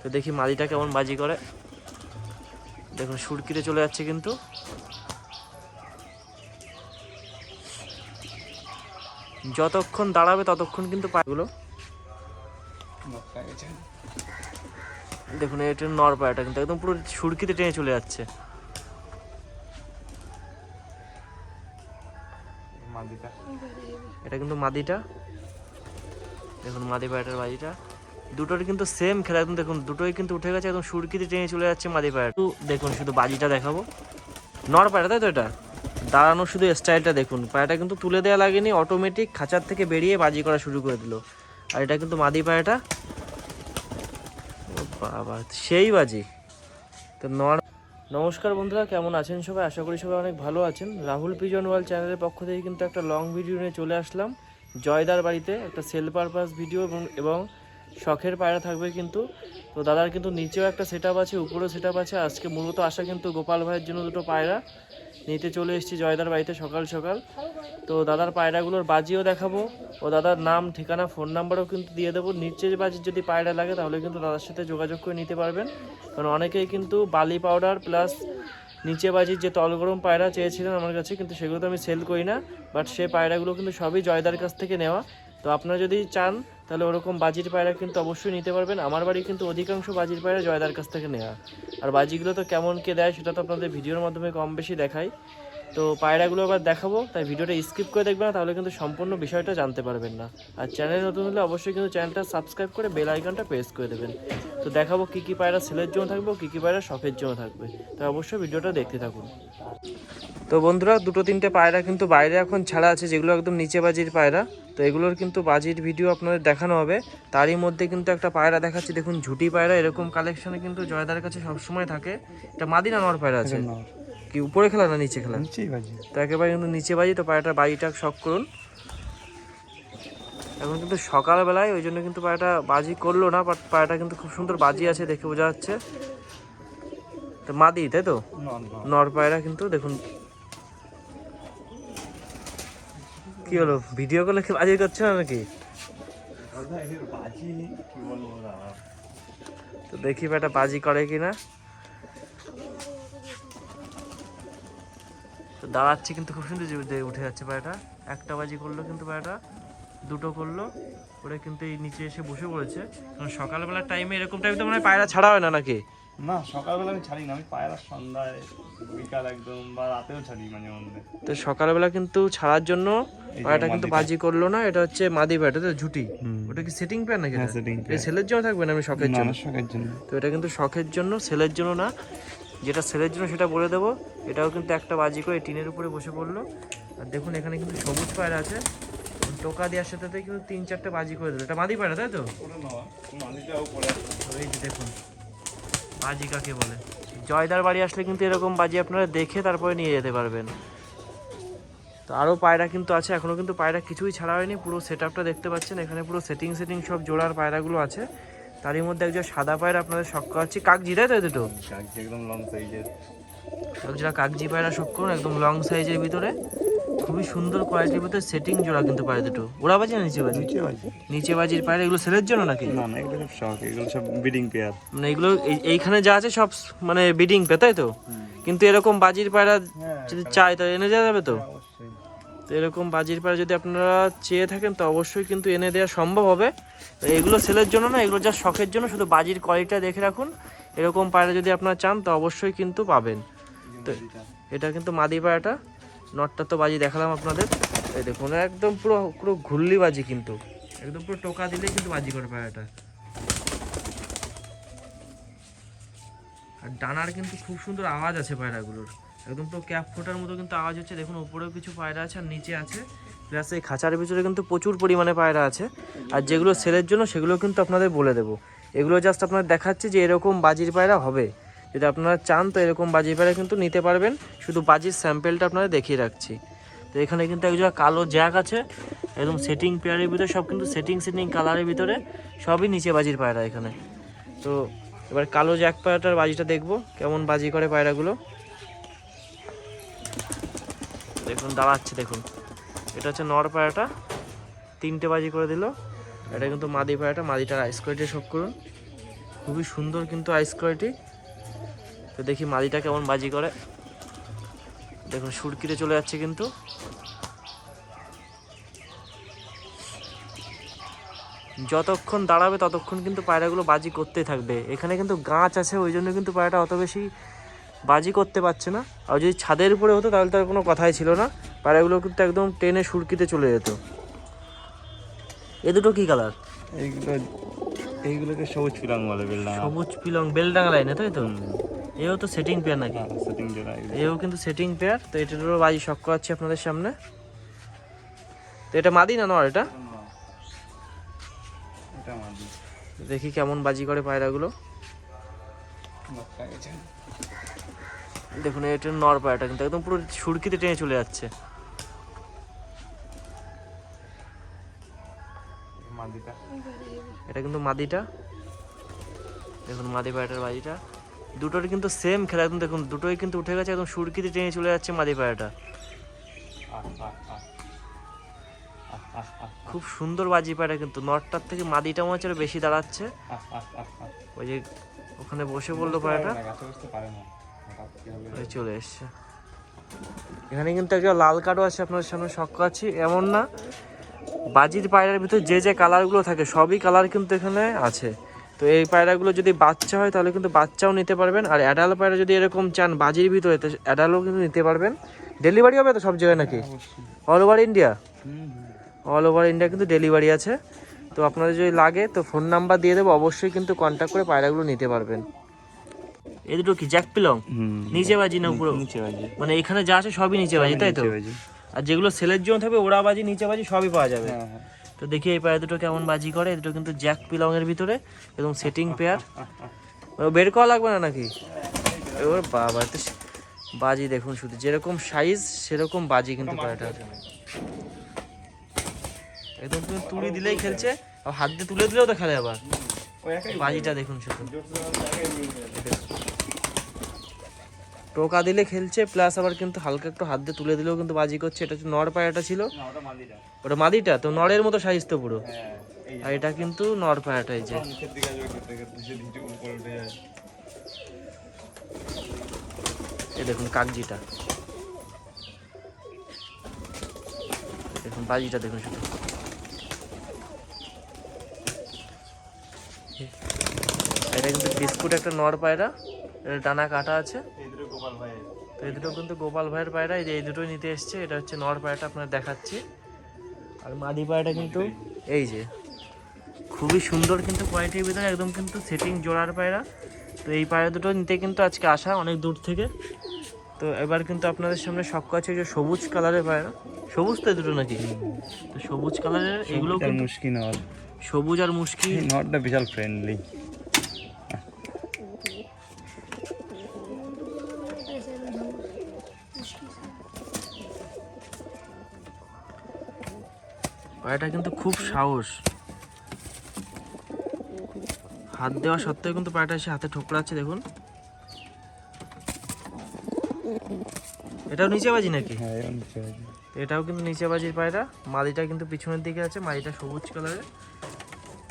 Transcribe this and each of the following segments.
তো দেখি মাদিটা কেমন বাজি করে। দেখুন সুরকিতে চলে যাচ্ছে কিন্তু। যতক্ষণ দাঁড়াবে ততক্ষণ কিন্তু পায়গুলো দেখুন, এটা নর পায়টা কিন্তু একদম পুরো সুরকিতে টেনে চলে যাচ্ছে। এটা কিন্তু মাদিটা, দেখুন মাদি পায়রাটার বাজিটা দুটোর কিন্তু সেম খেলা। একদম দেখুন দুটোই কিন্তু উঠে গেছে, একদম সুরকিতে টেনে চলে যাচ্ছে মাদি পায়রা। দেখুন শুধু বাজিটা দেখাবো, নর পায়রা তাই তো। এটা দাঁড়ানো শুধু স্টাইলটা দেখুন, পায়রাটা কিন্তু তুলে দেওয়া লাগেনি, অটোমেটিক খাঁচার থেকে বেরিয়ে বাজি করা শুরু করে দিল। আর এটা কিন্তু মাদি পায়রাটা, বাবা সেই বাজি। তো নমস্কার বন্ধুরা, কেমন আছেন সবাই? আশা করি সবাই অনেক ভালো আছেন। রাহুল পিজন ওয়ার্ল্ড চ্যানেলের পক্ষ থেকে কিন্তু একটা লং ভিডিও নিয়ে চলে আসলাম। জয়দার বাড়িতে একটা সেল পারপাস ভিডিও এবং শখের পায়রা থাকবে কিন্তু। তো দাদার কিন্তু নিচেও একটা সেট আপ আছে, উপরেও সেট আপ আছে। আজকে মূলত আসা কিন্তু গোপাল ভাইয়ের জন্য দুটো পায়রা নিতে চলে এসেছি জয়দার বাড়িতে সকাল সকাল। তো দাদার পায়রাগুলোর বাজিও দেখাবো, ও দাদার নাম ঠিকানা ফোন নাম্বারও কিন্তু দিয়ে দেবো। নিচের বাজির যদি পায়রা লাগে তাহলে কিন্তু দাদার সাথে যোগাযোগ করে নিতে পারবেন, কারণ অনেকেই কিন্তু বালি পাউডার প্লাস নিচে বাজির যে তলগরম পায়রা চেয়েছিলেন আমার কাছে, কিন্তু সেগুলো তো আমি সেল করি না। বাট সেই পায়রাগুলো কিন্তু সবই জয়দার কাছ থেকে নেওয়া। তো আপনারা যদি চান তাহলে ওরকম বাজির পায়রা কিন্তু অবশ্যই নিতে পারবেন। আমার বাড়ি কিন্তু অধিকাংশ বাজির পায়রা জয়দার কাছ থেকে নেওয়া। আর বাজিগুলো তো কেমন কে দেয় সেটা তো আপনাদের ভিডিওর মাধ্যমে কম বেশি দেখাই। তো পায়রাগুলো আবার দেখাবো, তাই ভিডিওটা স্কিপ করে দেখবেন না, তাহলে কিন্তু সম্পূর্ণ বিষয়টা জানতে পারবেন না। আর চ্যানেল নতুন হলে অবশ্যই কিন্তু চ্যানেলটা সাবস্ক্রাইব করে বেল আইকনটা প্রেস করে দেবেন। তো দেখাবো কী কী পায়রা সেলের জন্য থাকবে, কী কী পায়রা শখের জন্য থাকবে। তো অবশ্যই ভিডিওটা দেখতে থাকুন। তো বন্ধুরা, দুটো তিনটে পায়রা কিন্তু বাইরে এখন ছাড়া আছে, যেগুলো একদম নিচে বাজির পায়রা। তো এগুলোর কিন্তু বাজির ভিডিও আপনাদের দেখানো হবে। তারই মধ্যে কিন্তু একটা পায়রা দেখাচ্ছি, দেখুন ঝুটি পায়রা। এরকম কালেকশনে কিন্তু জয়দার কাছে সবসময় থাকে। এটা মাদি না নর পায়রা আছে? কি উপরে খেলা না নিচে খেলা? নিচেই বাজি। তো একেবারে কিন্তু নিচে বাজি। তো পায়রাটার বাজিটা শখ করুন। এখন কিন্তু সকালবেলায়, ওই জন্য কিন্তু পায়রাটা বাজি করলো না, বাট পায়রাটা কিন্তু খুব সুন্দর বাজি আছে, দেখে বোঝা যাচ্ছে। তো মাদি তাই তো, নর পায়রা কিন্তু দেখুন। কি হলো, ভিডিও করলে কি বাজি করছে না নাকি? তো দেখি পায়রাটা বাজি করে কিনা। তো দাঁড়াচ্ছে কিন্তু খুব সুন্দর উঠে যাচ্ছে পায়রাটা। একটা বাজি করলো কিন্তু পায়রাটা, দুটো করলো ওরা কিন্তু এই নিচে এসে বসে পড়েছে। কারণ সকালবেলার টাইমে এরকম টাইমে তো মানে পায়রা ছাড়া হয় না নাকি? না, সকালবেলা আমি ছাড়ি না, আমি পায়রা সন্ধ্যায় বিকাল একদম বা রাতেও ছাড়ি মাঝে মধ্যে। তো সকালবেলা কিন্তু ছাড়ার জন্য পায়রাটা কিন্তু বাজি করলো না। এটা হচ্ছে মাদি পায়রা, তো ঝুটি। ওটা কি সেটিং প্যান নাকি? এটা সেলের জন্য থাকবে না, আমি শখের জন্য। শখের জন্য। তো এটা কিন্তু শখের জন্য, সেলের জন্য না। যেটা সেলের জন্য সেটা বলে দেবো। এটাও কিন্তু একটা বাজি করে টিনের উপরে বসে পড়লো। আর দেখুন এখানে কিন্তু সবুজ পায়রা আছে, টোকা দেওয়ার সাথে কিন্তু 3-4টে বাজি করে দিল। এটা মাদি পায়রা তাই তো? এই যে দেখুন বাজি কাকে বলে। জয়দার বাড়ি আসলে কিন্তু এরকম বাজি আপনারা দেখে তারপরে নিয়ে যেতে পারবেন। তো আরও পায়রা কিন্তু আছে, এখনও কিন্তু পায়রা কিছুই ছাড়া হয়নি। পুরো সেট আপটা দেখতে পাচ্ছেন, এখানে পুরো সেটিং সব জোড়ার পায়রাগুলো আছে। তারই মধ্যে একজন সাদা পায়রা আপনাদের শখ করাচ্ছি, কাকজি তাই তো? দুটো একদম লং সাইজের একজোড়া কাকজি পায়রা শখ করুন, একদম লং সাইজের ভিতরে, খুবই সুন্দর কোয়ালিটির ভিতরে সেটিং জোড়া কিন্তু পায়রা দুটো। ওরা বাজি না নিচে বাজি? নিচে বাজির পায়রা। এগুলো সেলের জন্য নাকি? না না, এগুলো সব শখ, এগুলো সব ব্রিডিং পেয়ার। মানে এগুলো এইখানে যা আছে সব মানে ব্রিডিং পে তাই তো? কিন্তু এরকম বাজির পায়রা যদি চাই তাহলে এনে দেওয়া যাবে তো? তো এরকম বাজির পায়রা যদি আপনারা চেয়ে থাকেন তো অবশ্যই কিন্তু এনে দেওয়া সম্ভব হবে। তো এগুলো সেলের জন্য না, এগুলো যা শখের জন্য। শুধু বাজির কোয়ালিটিটা দেখে রাখুন। এরকম পায়রা যদি আপনারা চান তো অবশ্যই কিন্তু পাবেন। তো এটা কিন্তু মাদি পায়রাটা, নটটা তো বাজি দেখালাম আপনাদের। এই দেখুন একদম পুরো পুরো ঘুরলি বাজি, কিন্তু একদম পুরো টোকা দিলেই কিন্তু বাজি করে পায়রাটা। আর ডানার কিন্তু খুব সুন্দর আওয়াজ আছে পায়রাগুলোর, একদম পুরো ক্যাপ ফোটার মতো কিন্তু আওয়াজ হচ্ছে। দেখুন উপরেও কিছু পায়রা আছে আর নিচে আছে, প্লাস এই খাঁচার ভিতরে কিন্তু প্রচুর পরিমাণে পায়রা আছে। আর যেগুলো সেলের জন্য সেগুলো কিন্তু আপনাদের বলে দেবো। এগুলো জাস্ট আপনার দেখাচ্ছে যে এরকম বাজির পায়রা হবে। যদি আপনারা চান তো এরকম বাজির পায়রা কিন্তু নিতে পারবেন। শুধু বাজির স্যাম্পেলটা আপনাদের দেখিয়ে রাখছি। তো এখানে কিন্তু একজোড়া কালো জ্যাক আছে, একদম সেটিং পেয়ারের ভিতরে, সব কিন্তু সেটিং কালারের ভিতরে, সবই নিচে বাজির পায়রা এখানে। তো এবার কালো জ্যাক পায়রাটার বাজিটা দেখবো কেমন বাজি করে পায়রাগুলো। দেখুন দাঁড়াচ্ছে, দেখুন এটা হচ্ছে নর পায়রাটা, 3টে বাজি করে দিল। এটা কিন্তু মাদি পায়রাটা, মাদিটার আইস কোয়ালিটি শখ করুন। খুবই সুন্দর কিন্তু আইস কোয়ালিটি। তো দেখি মাদিটা কেমন বাজি করে। দেখুন সুরকিতে চলে যাচ্ছে কিন্তু। যতক্ষণ দাঁড়াবে ততক্ষণ কিন্তু পায়রাগুলো বাজি করতেই থাকবে। এখানে কিন্তু গাছ আছে, ওই জন্য কিন্তু পায়রাটা অত বেশি বাজি করতে পারছে না। আর যদি ছাদের উপরে হতো তাহলে তার কোনো কথাই ছিল না, পায়রাগুলো কিন্তু একদম টেনে সুরকিতে চলে যেত। এ দুটো কি কালার? এইগুলোকে সবুজ পিলং বলে, বেলডাঙা। সবুজ পিলং, বেলডাঙা লাইনে, তাই তো? এও তো সেটিং পেয়ার নাকি? সেটিং জোড়া। এও কিন্তু সেটিং পেয়ার। তো এটারও বাজি শখ করাচ্ছি আপনাদের সামনে। তো এটা মাদি না নর? এটা মাদি। দেখি কেমন বাজি করে পায়রাগুলো। দেখুন এটা নর পায়রাটা কিন্তু একদম পুরো সুরকিতে টেনে চলে যাচ্ছে। এটা কিন্তু মাদিটা। দেখুন মাদি পায়রাটার বাজিটা। দুটোর কিন্তু সেম খেলা, একদম দেখুন দুটোই কিন্তু উঠে গেছে, একদম সুরকিতে টেনে চলে যাচ্ছে মাদি পায়রাটা। খুব সুন্দর বাজি পায়রা কিন্তু। নরটার থেকে মাদিটা মনে হচ্ছে বেশি দাঁড়াচ্ছে। ওই যে ওখানে বসে পড়লো পায়রাটা, চলে এসছে। এখানে কিন্তু একটা লাল কার্ডও আছে আপনাদের সামনে শখ আছে। এমন না, বাজির পায়রার ভিতরে যে যে কালারগুলো থাকে সবই কালার কিন্তু এখানে আছে। তো এই পায়রাগুলো যদি বাচ্চা হয় তাহলে কিন্তু বাচ্চাও নিতে পারবেন। আর অ্যাডাল পায়রা যদি এরকম চান বাজির ভিতরে, তো অ্যাডালও কিন্তু নিতে পারবেন। ডেলিভারি হবে তো সব জায়গায় নাকি? All over India? All over India কিন্তু ডেলিভারি আছে। তো আপনাদের যদি লাগে তো ফোন নাম্বার দিয়ে দেবো, অবশ্যই কিন্তু কন্ট্যাক্ট করে পায়রাগুলো নিতে পারবেন। এই দুটো কি জ্যাক পিলং? নিচে বাজি না উপরে? নিচে বাজি। মানে এখানে যা আছে সবই নিচে বাজি, তাই তো? আর যেগুলো সেলের জন্য থাকবে ওরা বাজি, নিচে বাজি সবই পাওয়া যাবে। তো দেখি এই পায়রা দুটো কেমন বাজি করে। এই দুটো কিন্তু জ্যাক পিলং এর ভিতরে একদম সেটিং পেয়ার। বের করা লাগবে না নাকি? এবার বাবা, তো বাজি দেখুন শুধু, যেরকম সাইজ সেরকম বাজি কিন্তু পায়রাটা। একদম তুমি তুলি দিলেই খেলছে, আর হাত দিয়ে তুলে দিলেও তো খেলে। আবার বাজিটা দেখুন শুধু, টোকা দিলে খেলছে, প্লাস আবার কিন্তু হালকা একটু হাত দিয়ে তুলে দিলেও কিন্তু বাজি করছে। এটা হচ্ছে নর পায়রাটা ছিল, ওটা মাদিটা। তো নরের মতো সাইজ তো পুরো। আর এটা কিন্তু নর পায়রাটা। এই যে এই দেখুন কাগজিটা, দেখুন বাজিটা দেখুন শুধু। এটা কিন্তু বিস্কুট একটা নর পায়রা, এটা ডানা কাটা আছে। তো এই দুটো কিন্তু গোপাল ভাইয়ের পায়রা। এই যে এই দুটোই নিতে এসছে। এটা হচ্ছে নর পায়রাটা আপনার দেখাচ্ছি। আর মাদি পায়রাটা কিন্তু এই যে খুবই সুন্দর কিন্তু কোয়ালিটির ভিতরে, একদম কিন্তু সেটিং জোড়ার পায়রা। তো এই পায়রা দুটো নিতে কিন্তু আজকে আসা অনেক দূর থেকে। তো এবার কিন্তু আপনাদের সামনে সব কাছে যে সবুজ কালারের পায়রা, সবুজ তো দুটো নাকি? তো সবুজ কালারের এগুলো কিন্তু মুশকি নর, সবুজ আর মুশকি। নরটা বিশাল ফ্রেন্ডলি। পায়রাটা কিন্তু খুব সাহস, হাত দেওয়া সত্ত্বেও কিন্তু পায়রাটা এসে হাতে ঠোকরাচ্ছে দেখুন। এটাও নিচে বাজি নাকি? এটাও কিন্তু নিচে বাজির পায়রা। মাদিটা কিন্তু পিছনের দিকে আছে, মাদিটা সবুজ কালারের,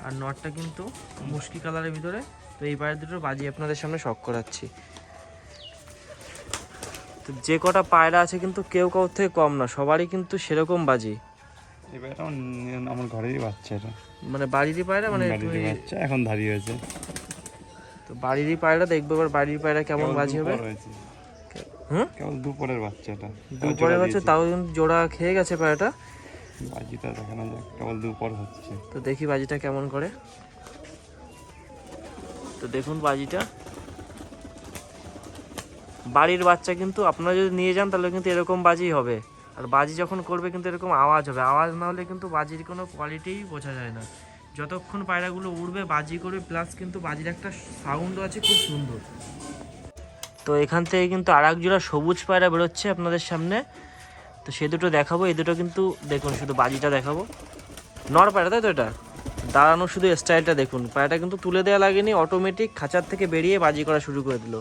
আর নটটা কিন্তু মুশকি কালারের ভিতরে। তো এই পায়রা দুটোর বাজি আপনাদের সামনে শখ করাচ্ছি। তো যে কটা পায়রা আছে কিন্তু কেউ কারোর থেকে কম না, সবারই কিন্তু সেরকম বাজি। আমার ঘরেরই বাচ্চা, এটা মানে বাড়িরই পায়রা, মানে বাচ্চা এখন ধারি হয়েছে। তো বাড়িরই পায়রা দেখবো এবার বাড়ির পায়রা কেমন বাজি হবে। কেবল দুপুরের বাচ্চাটা, দুপুরের বাচ্চা, তাও কিন্তু জোড়া খেয়ে গেছে পায়রাটা। বাজিটা দেখানো যাক, কেবল দুপুর হচ্ছে। তো দেখি বাজিটা কেমন করে। তো দেখুন বাজিটা, বাড়ির বাচ্চা কিন্তু আপনারা যদি নিয়ে যান তাহলে কিন্তু এরকম বাজি হবে। আর বাজি যখন করবে কিন্তু এরকম আওয়াজ হবে, আওয়াজ না হলে কিন্তু বাজির কোনো কোয়ালিটিই বোঝা যায় না। যতক্ষণ পায়রাগুলো উড়বে বাজি করবে, প্লাস কিন্তু বাজির একটা সাউন্ডও আছে খুব সুন্দর। তো এখান থেকে কিন্তু আর এক জোড়া সবুজ পায়রা বেরোচ্ছে আপনাদের সামনে। তো সে দুটো দেখাবো। এই দুটো কিন্তু দেখুন শুধু বাজিটা দেখাবো। নর পায়রা, তাই তো? এটা দাঁড়ানো শুধু স্টাইলটা দেখুন। পায়রাটা কিন্তু তুলে দেওয়া লাগেনি, অটোমেটিক খাঁচার থেকে বেরিয়ে বাজি করা শুরু করে দিল।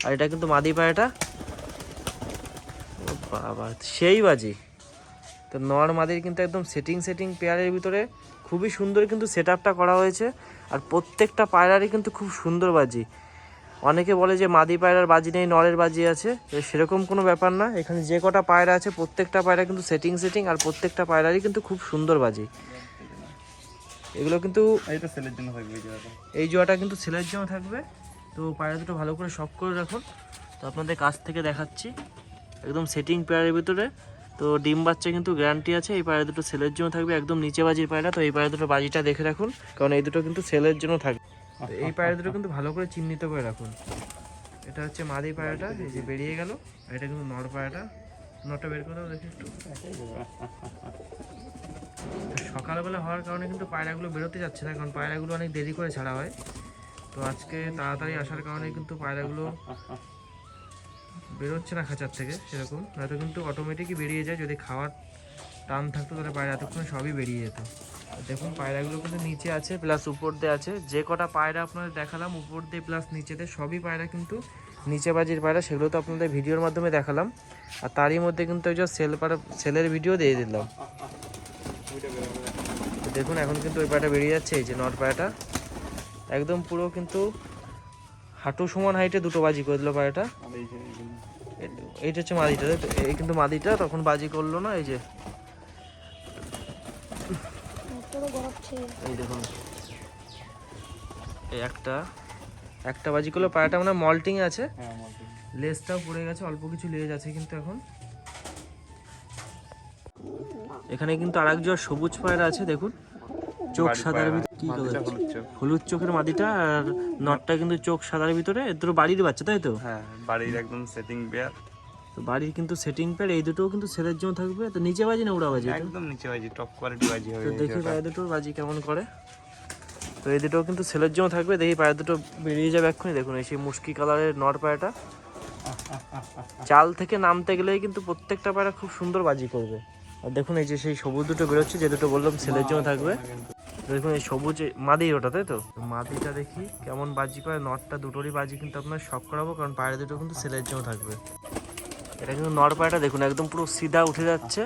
আর এটা কিন্তু মাদি পায়রাটা। ও বাবা, সেই বাজি। তো নর মাদির কিন্তু একদম সেটিং পেয়ারের ভিতরে খুবই সুন্দর কিন্তু সেট আপটা করা হয়েছে। আর প্রত্যেকটা পায়রারই কিন্তু খুব সুন্দর বাজি। অনেকে বলে যে মাদি পায়রার বাজি নেই, নরের বাজি আছে, সেরকম কোনো ব্যাপার না। এখানে যে কটা পায়রা আছে প্রত্যেকটা পায়রা কিন্তু সেটিং আর প্রত্যেকটা পায়রারই কিন্তু খুব সুন্দর বাজি। এগুলো কিন্তু এইটা সেলের জন্য থাকবে এই জোড়াটা কিন্তু সেলের জন্য থাকবে। তো পায়রা দুটো ভালো করে শখ করে রাখুন। তো আপনাদের কাছ থেকে দেখাচ্ছি একদম সেটিং পেয়ারের ভিতরে। তো ডিম বাচ্চা কিন্তু গ্যারান্টি আছে। এই পায়রা দুটো সেলের জন্য থাকবে, একদম নিচে বাজির পায়রা। তো এই পায়রা দুটো বাজিটা দেখে রাখুন, কারণ এই দুটো কিন্তু সেলের জন্য থাকবে। তো এই পায়রা দুটো কিন্তু ভালো করে চিহ্নিত করে রাখুন। এটা হচ্ছে মাদি পায়রাটা, এই যে বেরিয়ে গেল। আর এটা কিন্তু নর পায়রাটা। নরটা বের করে দাও দেখি একটু। সকালবেলা হওয়ার কারণে কিন্তু পায়রাগুলো বেরোতে যাচ্ছে না, কারণ পায়রাগুলো অনেক দেরি করে ছাড়া হয়। তো আজকে তাড়াতাড়ি আসার কারণে কিন্তু পায়রাগুলো বেরোচ্ছে না খাঁচার থেকে সেরকম, নয়তো কিন্তু অটোমেটিকই বেরিয়ে যায়। যদি খাওয়ার টান থাকতো তাহলে পায়রা এতক্ষণ সবই বেরিয়ে যেত। দেখুন পায়রাগুলো কিন্তু নিচে আছে প্লাস উপর দিয়ে আছে। যে কটা পায়রা আপনাদের দেখালাম উপর দিয়ে প্লাস নিচেতে, সবই পায়রা কিন্তু নিচে বাজির পায়রা। সেগুলো তো আপনাদের ভিডিওর মাধ্যমে দেখালাম। আর তারই মধ্যে কিন্তু একজন সেলের ভিডিও দিয়ে দিলাম। তো দেখুন এখন কিন্তু ওই পায়রাটা বেরিয়ে যাচ্ছে, এই যে নট পায়রাটা একদম পুরো কিন্তু হাঁটু সমান হাইটে দুটো বাজি করে দিল পায়রাটা। এইটা হচ্ছে মাদিটা, এই কিন্তু মাদিটা তখন বাজি করলো না। এই যে এই দেখুন এই একটা বাজি করলো পায়রাটা, মানে মল্টিং আছে, লেজটাও পড়ে গেছে, অল্প কিছু লেজ আছে কিন্তু এখন। এখানে কিন্তু আরেক জোড়া সবুজ পায়রা আছে, দেখুন চোখ সাদার ভিতরে কি কালার, হলুদ চোখের মাদিটা। আর নটটা কিন্তু চোখ সাদার ভিতরে। এর দুটো বাড়ির বাচ্চা তাই তো? হ্যাঁ, বাড়ির একদম সেটিং পেয়ার। তো বাড়ির কিন্তু সেটিং পেয়ার, এই দুটোও কিন্তু ছেলের জন্য থাকবে। তো নিচে বাজি না উড়া বাজি? একদম নিচে বাজি, টপ কোয়ালিটি বাজি হবে। তো দেখি পায়রা দুটোর বাজি কেমন করে। তো এই দুটোও কিন্তু ছেলের জন্য থাকবে। দেখি পায়রা দুটো বেরিয়ে যাবে এক্ষুনি। দেখুন এই সেই মুশকি কালারের নর পায়রাটা চাল থেকে নামতে গেলেই কিন্তু প্রত্যেকটা পায়রা খুব সুন্দর বাজি করবে। আর দেখুন এই যে সেই সবুজ দুটো বেরোচ্ছে, যে দুটো বললাম ছেলের জন্য থাকবে। দেখুন এই সবুজ মাদি ওটা তাই তো? মাদিটা দেখি কেমন বাজি করে। নটটা দুটোরই বাজি কিন্তু আপনার শখ করাবো, কারণ পায়রা দুটো কিন্তু ছেলের জন্য থাকবে। এটা কিন্তু নর পায়রাটা দেখুন একদম পুরো সিধা উঠে যাচ্ছে।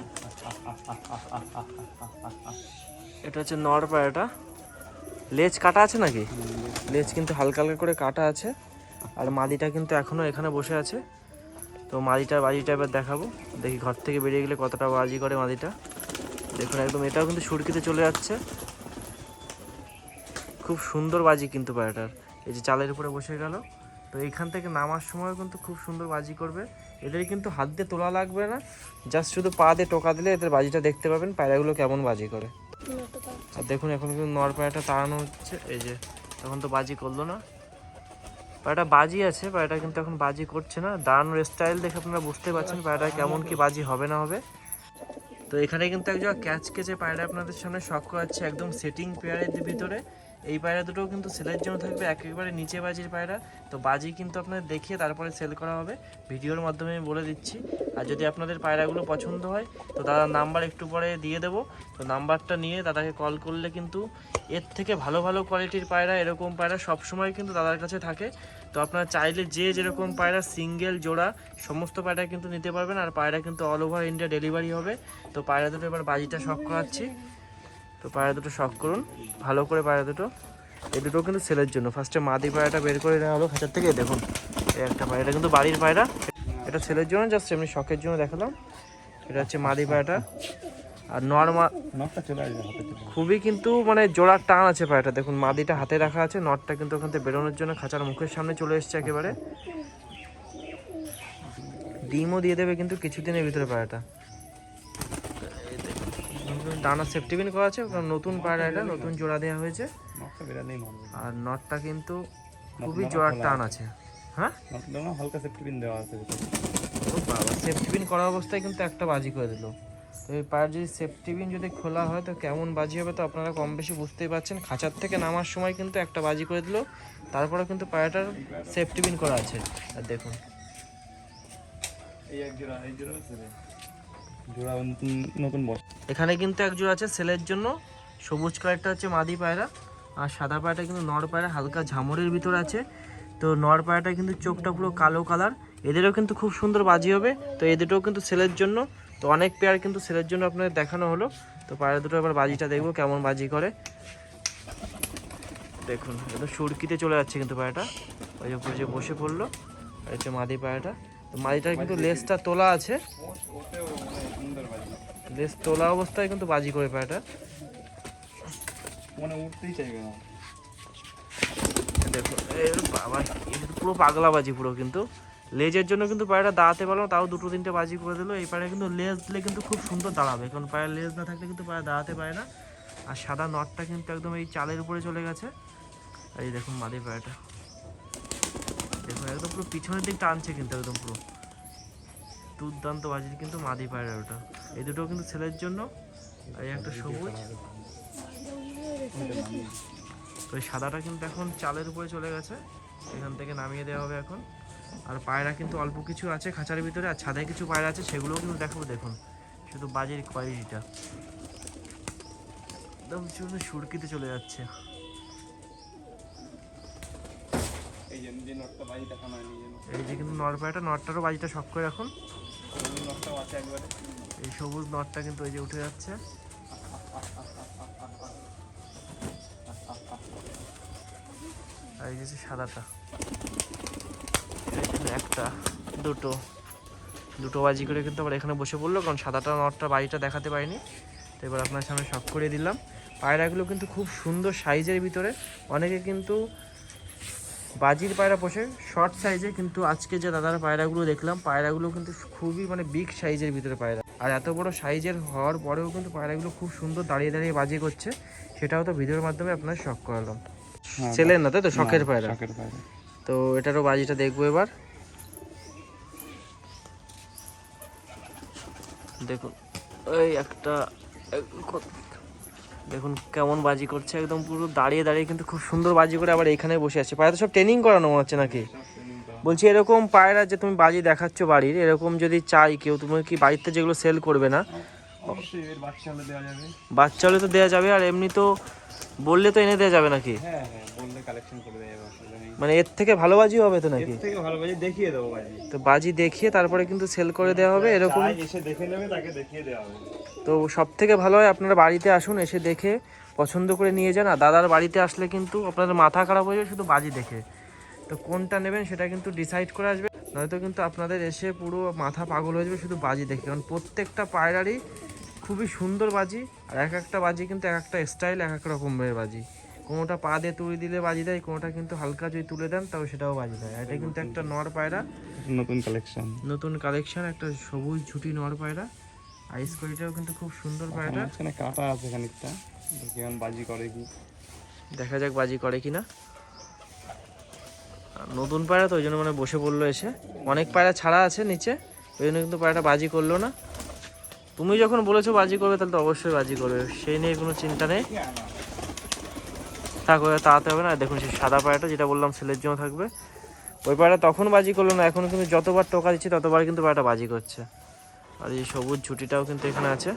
এটা হচ্ছে নর পায়রাটা। লেজ কাটা আছে নাকি? লেজ কিন্তু হালকা হালকা করে কাটা আছে। আর মাদিটা কিন্তু এখনো এখানে বসে আছে। তো মাদিটার বাজিটা এবার দেখাবো, দেখি ঘর থেকে বেরিয়ে গেলে কতটা বাজি করে মাদিটা। দেখুন একদম এটাও কিন্তু সুরকিতে চলে যাচ্ছে। খুব সুন্দর বাজি কিন্তু পায়রাটার। এই যে চালের উপরে বসে গেল। তো এইখান থেকে নামার সময় কিন্তু খুব সুন্দর বাজি করবে। এদের কিন্তু হাত দিয়ে তোলা লাগবে না, জাস্ট শুধু পা দিয়ে টোকা দিলে এদের বাজিটা দেখতে পাবেন পায়রাগুলো কেমন বাজি করে। আর দেখুন এখন কিন্তু নর পায়রাটা তাড়ানো হচ্ছে। এই যে তখন তো বাজি করলো না, পায়রাটা বাজি আছে, পায়রাটা কিন্তু এখন বাজি করছে না। দাঁড়ানোর স্টাইল দেখে আপনারা বুঝতে পারছেন পায়রাটা কেমন কি বাজি হবে না হবে। তো এখানে কিন্তু একজন ক্যাচ কেচে পায়রা আপনাদের সামনে শখ করাচ্ছে একদম সেটিং পেয়ারের ভিতরে। এই পায়রা দুটোও কিন্তু সেলের জন্য থাকবে, একেবারে নিচে বাজির পায়রা। তো বাজি কিন্তু আপনাদের দেখিয়ে তারপরে সেল করা হবে, ভিডিওর মাধ্যমে আমি বলে দিচ্ছি। আর যদি আপনাদের পায়রাগুলো পছন্দ হয় তো দাদার নাম্বার একটু পরে দিয়ে দেবো। তো নাম্বারটা নিয়ে দাদাকে কল করলে কিন্তু এর থেকে ভালো ভালো কোয়ালিটির পায়রা, এরকম পায়রা সবসময় কিন্তু দাদার কাছে থাকে। তো আপনারা চাইলে যে যেরকম পায়রা সিঙ্গেল জোড়া সমস্ত পায়রা কিন্তু নিতে পারবেন। আর পায়রা কিন্তু অল ওভার ইন্ডিয়া ডেলিভারি হবে। তো পায়রা দুটো এবার বাজিটা শখ করাচ্ছি। তো পায়রা দুটো শখ করুন ভালো করে। পায়রা দুটো এই দুটো কিন্তু সেলের জন্য। ফার্স্টে মাদি পায়রাটা বের করে নেওয়া হলো খাঁচার থেকে। দেখুন এই একটা পায়রা, এটা কিন্তু বাড়ির পায়রা, এটা ছেলের জন্য জাস্ট এমনি শখের জন্য দেখালাম। এটা হচ্ছে মাদি পায়রাটা। আর নটটা চলে আসবে হাতে। খুবই কিন্তু মানে জোড়ার টান আছে পায়রাটা। দেখুন মাদিটা হাতে রাখা আছে, নটটা কিন্তু ওখান থেকে বেরোনোর জন্য খাঁচার মুখের সামনে চলে এসছে একেবারে। ডিমও দিয়ে দেবে কিন্তু কিছুদিনের ভিতরে পায়রাটা। ডানা সেফটি পিন করা আছে, কারণ নতুন পায়রা, এটা নতুন জোড়া দেওয়া হয়েছে। আর নটটা কিন্তু খুবই জোড়ার টান আছে। হ্যাঁ হালকা সেফটি পিন দেওয়া আছে। ও বাবা, সেফটি পিন করা অবস্থায় কিন্তু একটা বাজি করে দিল। তো এই পায়ের যদি সেফটি পিন যদি খোলা হয় তো কেমন বাজি হবে, তো আপনারা কম বেশি বুঝতেই পারছেন। খাঁচার থেকে নামার সময় কিন্তু একটা বাজি করে দিল, তারপরে কিন্তু পায়রাটার সেফটি পিন করা আছে। আর দেখুন এখানে কিন্তু এক জোড়া আছে সেলের জন্য। সবুজ কালারটা হচ্ছে মাদি পায়রা, আর সাদা পায়রাটা কিন্তু নর পায়রা, হালকা ঝামরের ভিতর আছে। তো নর পায়রাটা কিন্তু চোখটা পুরো কালো কালার। এদেরও কিন্তু খুব সুন্দর বাজি হবে। তো এদেরও কিন্তু সেলের জন্য। তো অনেক পেয়ার কিন্তু সেলের জন্য আপনাদের দেখানো হলো। তো পায়রা দুটো এবার বাজিটা দেখবো কেমন বাজি করে। দেখুন একদম সুরকিতে চলে যাচ্ছে কিন্তু পায়রাটা, ওই যে উপরে যে বসে পড়লো, আর হচ্ছে মাদি পায়রাটা। তো মাদিটার কিন্তু লেজটা তোলা আছে, ওতেও মানে সুন্দর বাজি, লেজ তোলা অবস্থায় কিন্তু বাজি করে পায়রাটা। মানে উঠতেই চাইবে না। দেখুন বাবা, এটা তো পুরো পাগলা বাজি পুরো, কিন্তু লেজের জন্য কিন্তু পায়রাটা দাঁড়াতে পারলো না, তাও দুটো তিনটে বাজি করে দিল। এই পায়রা কিন্তু লেজ দিলে কিন্তু খুব সুন্দর দাঁড়াবে, কারণ পায়রা লেজ না থাকলে কিন্তু পায়রা দাঁড়াতে পারে না। আর সাদা নটটা কিন্তু একদম এই চালের উপরে চলে গেছে। এই দেখুন মাদি পায়রাটা, দেখুন একদম পুরো পিছনের দিক টানছে কিন্তু একদম পুরো দুর্দান্ত বাজির কিন্তু মাদি পায়রা ওটা। এই দুটো কিন্তু ছেলের জন্য, আর এই একটা সবুজ, তো এই সাদাটা কিন্তু এখন চালের উপরে চলে গেছে, এখান থেকে নামিয়ে দেওয়া হবে এখন। আর পায়রা কিন্তু অল্প কিছু আছে খাঁচার ভিতরে, আর ছাদে কিছু পায়রা আছে, সেগুলোও কিন্তু দেখাবো। দেখুন শুধু বাজির কোয়ালিটিটা একদম শুধু সুরকিতে চলে যাচ্ছে। এই যে নিজে নটটা বাজি দেখানো হয়, নিজে এই যে কিন্তু নর পায়রাটা, নটটারও বাজিটা শখ করে এখন। নটটাও আছে একবারে। এই সবুজ নটটা কিন্তু ওই যে উঠে যাচ্ছে। আর এই যে সাদাটা, একটা দুটো বাজি করে কিন্তু আবার এখানে বসে পড়লো, কারণ সাদাটা নটটা বাজিটা দেখাতে পারিনি। তো এবার আপনার সামনে শখ করে দিলাম। পায়রাগুলো কিন্তু খুব সুন্দর সাইজের ভিতরে, অনেকে কিন্তু বাজির পায়রা পোষে শর্ট সাইজে, কিন্তু আজকে যে দাদার পায়রাগুলো দেখলাম, পায়রাগুলো কিন্তু খুবই মানে বিগ সাইজের ভিতরে পায়রা। আর এত বড় সাইজের হওয়ার পরেও কিন্তু পায়রাগুলো খুব সুন্দর দাঁড়িয়ে দাঁড়িয়ে বাজি করছে, সেটাও তো ভিডিওর মাধ্যমে আপনার শখ করালাম। ছেলের না তাই তো, শখের পায়রা। তো এটারও বাজিটা দেখবো এবার। দেখুন এই একটা, দেখুন কেমন বাজি করছে, একদম পুরো দাঁড়িয়ে দাঁড়িয়ে কিন্তু খুব সুন্দর বাজি করে আবার এখানে বসে আছে। পায়রা তো সব ট্রেনিং করানো মনে হচ্ছে নাকি? বলছি এরকম পায়রা যে তুমি বাজি দেখাচ্ছ বাড়ির, এরকম যদি চাই কেউ, তুমি কি বাড়িতে যেগুলো সেল করবে না? অবশ্যই এর বাচ্চা হলে দেওয়া যাবে। বাচ্চা হলে তো দেওয়া যাবে, আর এমনি তো বললে তো এনে দেওয়া যাবে নাকি? হ্যাঁ হ্যাঁ, বললে কালেকশন করে দেওয়া যাবে, অসুবিধা নেই। মানে এর থেকে ভালো বাজি হবে তো নাকি? এর থেকে ভালো বাজি দেখিয়ে দেবো বাজি। তো বাজি দেখিয়ে তারপরে কিন্তু সেল করে দেওয়া হবে এরকম। চাই এসে দেখে নেবে, তাকে দেখিয়ে দেওয়া হবে। তো সব থেকে ভালো হয় আপনারা বাড়িতে আসুন, এসে দেখে পছন্দ করে নিয়ে যান। আর দাদার বাড়িতে আসলে কিন্তু আপনাদের মাথা খারাপ হয়ে যাবে শুধু বাজি দেখে। তো কোনটা নেবেন সেটা কিন্তু ডিসাইড করে আসবে, নয়তো কিন্তু আপনাদের এসে পুরো মাথা পাগল হয়ে যাবে শুধু বাজি দেখে। কারণ প্রত্যেকটা পায়রারই খুবই সুন্দর বাজি, আর এক একটা বাজি কিন্তু এক একটা স্টাইল, এক এক রকমের বাজি। কোনোটা পা দিয়ে তুলে দিলে বাজি দেয়, কোনোটা কিন্তু হালকা যদি তুলে দেন তাও সেটাও বাজি দেয়। এটা কিন্তু একটা নর পায়রা, নতুন কালেকশন, একটা সবুজ ঝুটি নর পায়রা। আইস কোয়ালিটিও কিন্তু খুব সুন্দর পায়রাটা। এখানে কাটা আছে খানিকটা, দেখি এখন বাজি করে কি। দেখা যাক বাজি করে কিনা। নতুন পায়রা তো ওই জন্য মানে বসে পড়লো এসে, অনেক পায়রা ছাড়া আছে নিচে, ওই জন্য কিন্তু পায়রাটা বাজি করলো না। তুমি যখন বলেছো বাজি করবে তাহলে তো অবশ্যই বাজি করবে, সেই নিয়ে কোনো চিন্তা নেই। থাকবে তাড়াতে হবে না। দেখুন সেই সাদা পায়রাটা যেটা বললাম ছেলের জন্য থাকবে, ওই পায়রা তখন বাজি করলো না, এখন কিন্তু যতবার টোকা দিচ্ছে ততবার কিন্তু পায়রাটা বাজি করছে। আর এই সবুজ ঝুটিটাও কিন্তু এখানে আছে।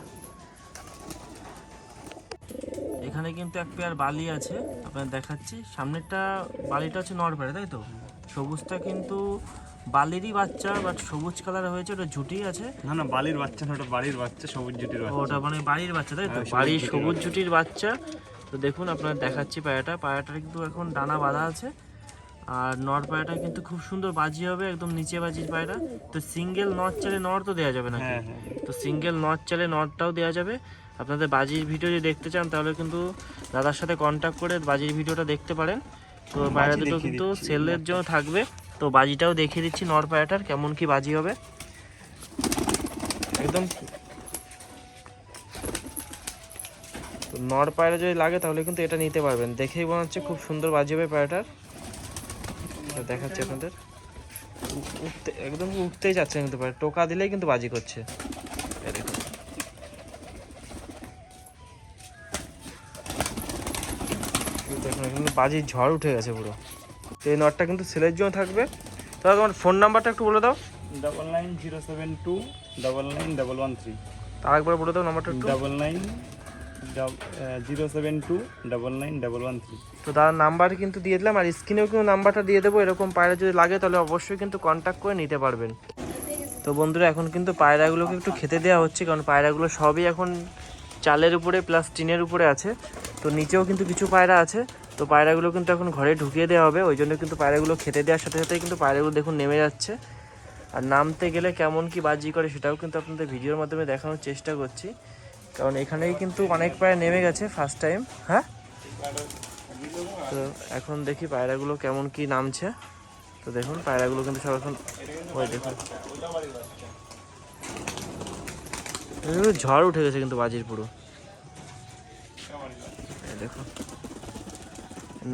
এখানে কিন্তু এক পেয়ার বালি আছে, আপনার দেখাচ্ছি। সামনেরটা বালিটা হচ্ছে নর পায়রা তাই তো, সবুজটা কিন্তু বালিরই বাচ্চা, বাট সবুজ কালার হয়েছে, ওটা ঝুটি আছে। না না, বালির বাচ্চা না, ওটা বাড়ির বাচ্চা, সবুজ জুটির বাচ্চা। ওটা মানে বাড়ির বাচ্চা তাই তো, হ্যাঁ, বাড়ির সবুজ ঝুটির বাচ্চা। তো দেখুন আপনার দেখাচ্ছি পায়রাটার কিন্তু এখন ডানা বাঁধা আছে। আর নর পায়রাটা কিন্তু খুব সুন্দর বাজি হবে, একদম নিচে বাজির পায়রা। তো সিঙ্গেল নর চালে নর তো দেওয়া যাবে নাকি? হ্যাঁ হ্যাঁ, তো সিঙ্গেল নর চালে নরটাও দেওয়া যাবে। আপনাদের বাজির ভিডিও যদি দেখতে চান তাহলে কিন্তু দাদার সাথে কন্ট্যাক্ট করে বাজির ভিডিওটা দেখতে পারেন। তো পায়রা দুটো কিন্তু সেলের জন্য থাকবে। তো বাজিটাও দেখিয়ে দিচ্ছি নর পায়রাটার কেমন কি বাজি হবে একদম। তো নর পায়রা যদি লাগে তাহলে কিন্তু এটা নিতে পারবেন, দেখেই মনে হচ্ছে খুব সুন্দর বাজি হবে পায়রাটার। দেখাচ্ছি আপনাদের, উঠতে একদম উঠতেই যাচ্ছে কিন্তু পায়রা, টোকা দিলেই কিন্তু বাজি করছে। দেখুন বাজির ঝড় উঠে গেছে পুরো। তো এই নটটা কিন্তু সেলের জন্য থাকবে। তাহলে তোমার ফোন নাম্বারটা একটু বলে দাও। 9907299113। তার একবার বলে দাও নাম্বারটা একটু। 9907299113। তো তার নাম্বার কিন্তু দিয়ে দিলাম, আর স্ক্রিনেও কিন্তু নাম্বারটা দিয়ে দেবো। এরকম পায়রা যদি লাগে তাহলে অবশ্যই কিন্তু কন্ট্যাক্ট করে নিতে পারবেন। তো বন্ধুরা এখন কিন্তু পায়রাগুলোকে একটু খেতে দেওয়া হচ্ছে, কারণ পায়রাগুলো সবই এখন চালের উপরে প্লাস টিনের উপরে আছে। তো নিচেও কিন্তু কিছু পায়রা আছে। তো পায়রাগুলো কিন্তু এখন ঘরে ঢুকিয়ে দেওয়া হবে, ওই জন্য কিন্তু পায়রাগুলো খেতে দেওয়ার সাথে সাথেই কিন্তু পায়রাগুলো দেখুন নেমে যাচ্ছে। আর নামতে গেলে কেমন কি বাজি করে সেটাও কিন্তু আপনাদের ভিডিওর মাধ্যমে দেখানোর চেষ্টা করছি, কারণ এখানেই কিন্তু অনেক পায়রা নেমে গেছে ফার্স্ট টাইম। হ্যাঁ, তো এখন দেখি পায়রাগুলো কেমন কি নামছে। তো দেখুন পায়রাগুলো কিন্তু সব এখন ওই দেখুন ঝড় উঠে গেছে কিন্তু বাজির পুরো। দেখুন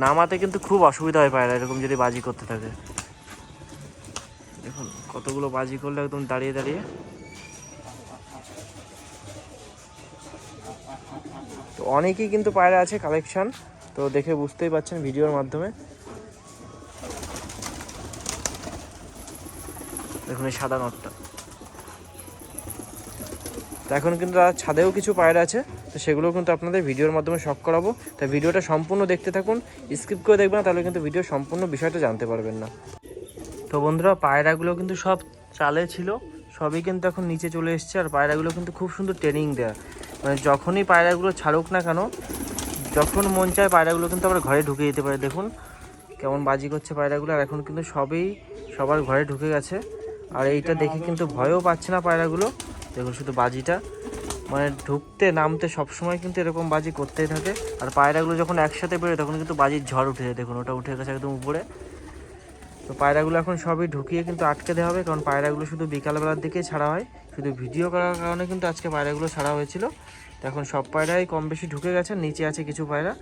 নামাতে কিন্তু খুব অসুবিধা হয় পায়রা এরকম যদি বাজি করতে থাকে। দেখুন কতগুলো বাজি করলে একদম দাঁড়িয়ে দাঁড়িয়ে। তো অনেকেই কিন্তু পায়রা আছে কালেকশন, তো দেখে বুঝতেই পারছেন ভিডিওর মাধ্যমে। দেখুন এই সাদা নটটা। তো এখন কিন্তু ছাদেও কিছু পায়রা আছে, তো সেগুলো কিন্তু আপনাদের ভিডিওর মাধ্যমে শখ করাবো। তাই ভিডিওটা সম্পূর্ণ দেখতে থাকুন, স্কিপ করে দেখবেন না তাহলে কিন্তু ভিডিও সম্পূর্ণ বিষয়টা জানতে পারবেন না। তো বন্ধুরা পায়রাগুলো কিন্তু সব চালে ছিল, সবই কিন্তু এখন নিচে চলে এসছে। আর পায়রাগুলো কিন্তু খুব সুন্দর ট্রেনিং দেয়া, মানে যখনই পায়রাগুলো ছাড়ুক না কেন, যখন মন চায় পায়রাগুলো কিন্তু আবার ঘরে ঢুকে যেতে পারে। দেখুন কেমন বাজি করছে পায়রাগুলো। আর এখন কিন্তু সবার ঘরে ঢুকে গেছে। আর এইটা দেখে কিন্তু ভয়ও পাচ্ছে না পায়রাগুলো। দেখুন শুধু বাজিটা, মানে ঢুকতে নামতে সবসময় কিন্তু এরকম বাজি করতেই থাকে। আর পায়রাগুলো যখন একসাথে বেরোয় তখন কিন্তু বাজির ঝড় উঠে যায়। দেখুন ওটা উঠে গেছে একদম উপরে। তো পায়রাগুলো এখন সবই ঢুকিয়ে কিন্তু আটকে দেওয়া হবে, কারণ পায়রাগুলো শুধু বিকালবেলার দিকেই ছাড়া হয়। শুধু ভিডিও করার কারণে কিন্তু আজকে পায়রাগুলো ছাড়া হয়েছিল। তো এখন সব পায়রাই কম বেশি ঢুকে গেছে, নিচে আছে কিছু পায়রা।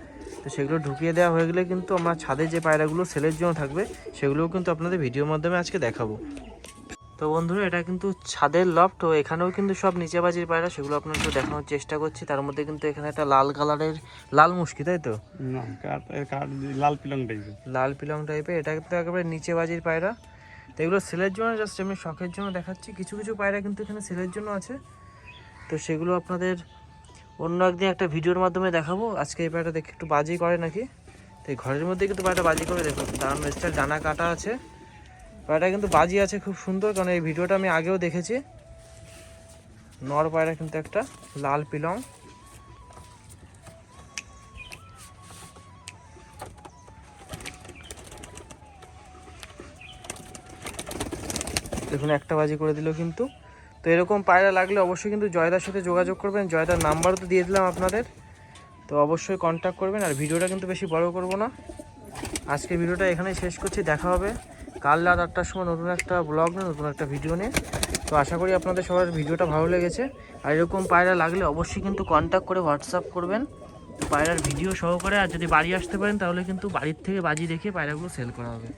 তো সেগুলো ঢুকিয়ে দেওয়া হয়ে গেলে কিন্তু আমরা ছাদে যে পায়রাগুলো সেলের জন্য থাকবে সেগুলোও কিন্তু আপনাদের ভিডিওর মাধ্যমে আজকে দেখাবো। তো বন্ধুরা এটা কিন্তু ছাদের লফট, তো এখানেও কিন্তু সব নিচে বাজির পায়রা, সেগুলো আপনার একটু দেখানোর চেষ্টা করছি। তার মধ্যে কিন্তু এখানে একটা লাল কালারের লাল মুশকি, তাই তো? না, লাল পিলং টাইপের। লাল পিলং টাইপের, এটা কিন্তু একেবারে নিচে বাজির পায়রা। তো এগুলো সেলের জন্য জাস্ট এমনি শখের জন্য দেখাচ্ছি। কিছু কিছু পায়রা কিন্তু এখানে সেলের জন্য আছে, তো সেগুলো আপনাদের অন্য একদিন একটা ভিডিওর মাধ্যমে দেখাবো। আজকে এই পায়রাটা দেখে একটু বাজি করে নাকি। তো এই ঘরের মধ্যে কিন্তু পায়রাটা বাজি করে, দেখুন দাঁড়ানো স্টাইল, ডানা কাটা আছে, পায়রাটা কিন্তু বাজি আছে খুব সুন্দর। কারণ এই ভিডিওটা আমি আগেও দেখেছি। নর পায়রা কিন্তু একটা লাল পিলং। দেখুন একটা বাজি করে দিল কিন্তু। তো এরকম পায়রা লাগলে অবশ্যই কিন্তু জয়দার সাথে যোগাযোগ করবেন। জয়দার নাম্বারও তো দিয়ে দিলাম আপনাদের, তো অবশ্যই কন্ট্যাক্ট করবেন। আর ভিডিওটা কিন্তু বেশি বড় করব না, আজকে ভিডিওটা এখানেই শেষ করছি। দেখা হবে কাল রাত 8টার সময় নতুন একটা ব্লগ নিয়ে, নতুন একটা ভিডিও নিয়ে। তো আশা করি আপনাদের সবার ভিডিওটা ভালো লেগেছে। আর এরকম পায়রা লাগলে অবশ্যই কিন্তু কন্ট্যাক্ট করে হোয়াটসঅ্যাপ করবেন পায়রার ভিডিও সহকারে। আর যদি বাড়ি আসতে পারেন তাহলে কিন্তু বাড়ির থেকে বাজি দেখে পায়রাগুলো সেল করা হবে।